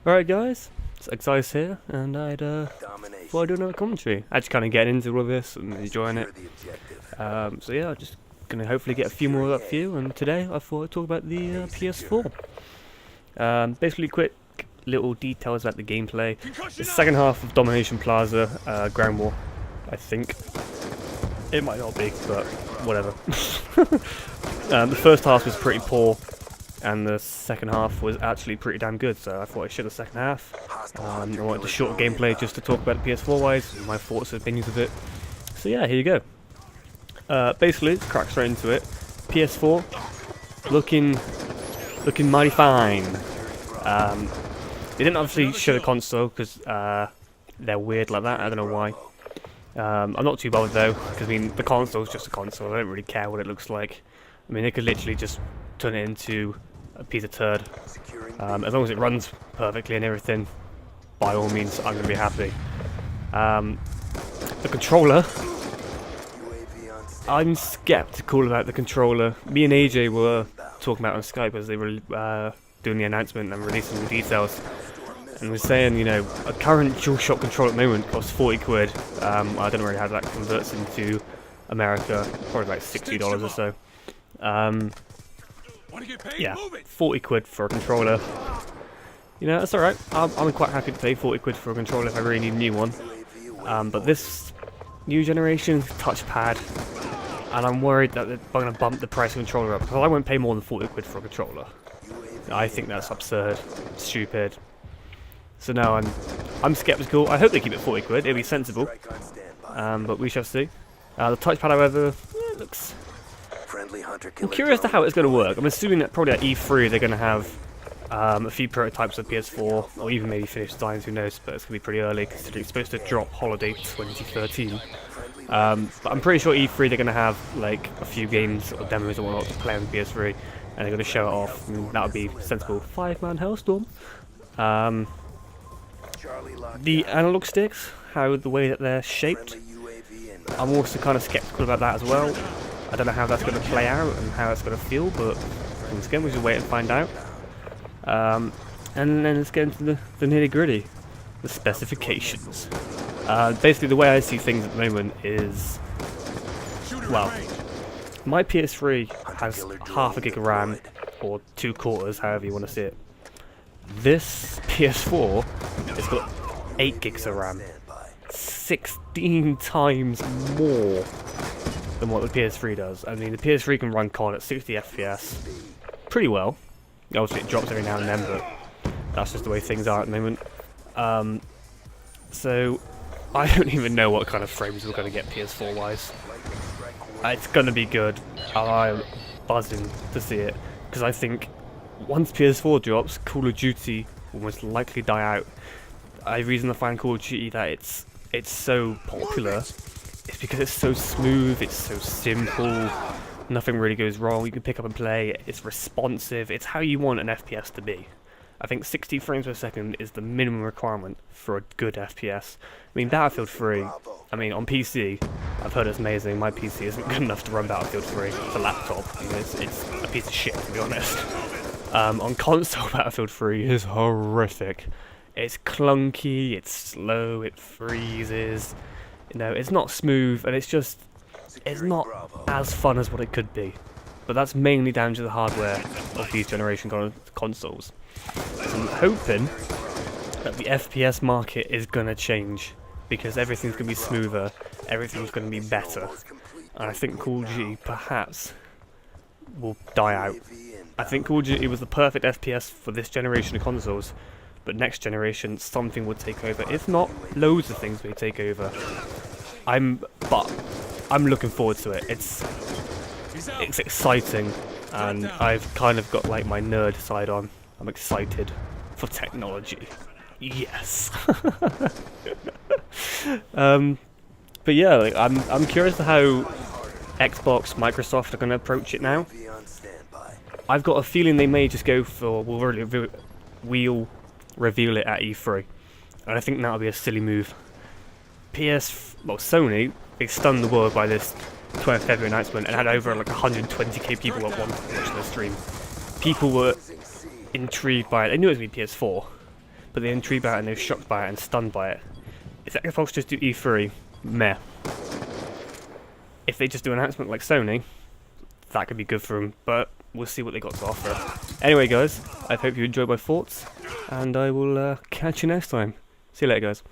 Alright guys, it's Exice here, and thought I'd do another commentary. Actually kind of getting into all of this and enjoying it. So yeah, just going to hopefully get a few more up for you, and today I thought I'd talk about the PS4. Basically quick little details about the gameplay. The second half of Domination Plaza, Ground War, I think. It might not be, but whatever. The first half was pretty poor, and the second half was actually pretty damn good, so I thought I should the second half. I wanted a short gameplay just to talk about the PS4 wise, and my thoughts and opinions of it. So yeah, here you go. Basically, let's crack straight into it. PS4, looking mighty fine. They didn't obviously show the console because they're weird like that. I don't know why. I'm not too bothered though, because I mean the console's just a console. I don't really care what it looks like. I mean they could literally just turn it into a piece of turd. As long as it runs perfectly and everything, by all means I'm going to be happy. The controller, I'm skeptical about the controller. Me and AJ were talking about it on Skype as they were doing the announcement and releasing the details. And we're saying, you know, a current DualShock controller at the moment costs 40 quid. I don't know really how that converts into America, probably like $60 or so. Yeah, 40 quid for a controller. You know, that's alright. I'm quite happy to pay 40 quid for a controller if I really need a new one. But this new generation touchpad, and I'm worried that they're going to bump the price of the controller up, because I won't pay more than 40 quid for a controller. I think that's absurd, stupid. So no, I'm skeptical. I hope they keep it 40 quid, it'll be sensible. But we shall see. The touchpad, however, it looks... I'm curious to how it's going to work. I'm assuming that probably at E3 they're going to have a few prototypes of PS4, or even maybe finished designs, who knows, but it's going to be pretty early considering it's supposed to drop holiday 2013. But I'm pretty sure E3 they're going to have like a few games or demos or whatnot to play on the PS3, and they're going to show it off, and that would be sensible. 5-man Hellstorm. The analog sticks, the way that they're shaped, I'm also kind of skeptical about that as well. I don't know how that's going to play out and how it's going to feel, but once again we should wait and find out. And then let's get into the nitty gritty, the specifications. Basically the way I see things at the moment is, well, my PS3 has half a gig of RAM, or 2 quarters, however you want to see it. This PS4 has got 8 gigs of RAM, 16 times more than what the PS3 does. I mean, the PS3 can run COD at 60 FPS pretty well. Obviously it drops every now and then, but that's just the way things are at the moment. So I don't even know what kind of frames we're going to get PS4 wise. It's going to be good. I'm buzzing to see it, because I think once PS4 drops, Call of Duty will most likely die out. The reason I find Call of Duty that it's so popular is because it's so smooth, it's so simple, nothing really goes wrong, you can pick up and play, it's responsive, it's how you want an FPS to be. I think 60 frames per second is the minimum requirement for a good FPS. I mean, Battlefield 3, I mean, on PC, I've heard it's amazing. My PC isn't good enough to run Battlefield 3. It's a laptop, you know, it's a piece of shit, to be honest. On console, Battlefield 3 is horrific. It's clunky, it's slow, it freezes. You know, it's not smooth, and it's not as fun as what it could be. But that's mainly down to the hardware of these generation consoles. So I'm hoping that the FPS market is going to change, because everything's going to be smoother, everything's going to be better. And I think Call of Duty perhaps will die out. I think Call of Duty was the perfect FPS for this generation of consoles, but next generation something would take over. If not, loads of things will take over. I'm looking forward to it. It's exciting, and I've kind of got like my nerd side on. I'm excited for technology. Yes. But yeah, like, I'm curious to how Xbox, Microsoft are going to approach it now. I've got a feeling they may just go for we'll reveal it at E3, and I think that'll be a silly move. Sony, they stunned the world by this 12th February announcement and had over like 120k people at once watching the stream. People were intrigued by it. They knew it was going to be PS4, but they're intrigued by it and they're shocked by it and stunned by it. If Xbox just do E3, meh. If they just do an announcement like Sony, that could be good for them, but we'll see what they got to offer. Anyway guys, I hope you enjoyed my thoughts, and I will catch you next time. See you later guys.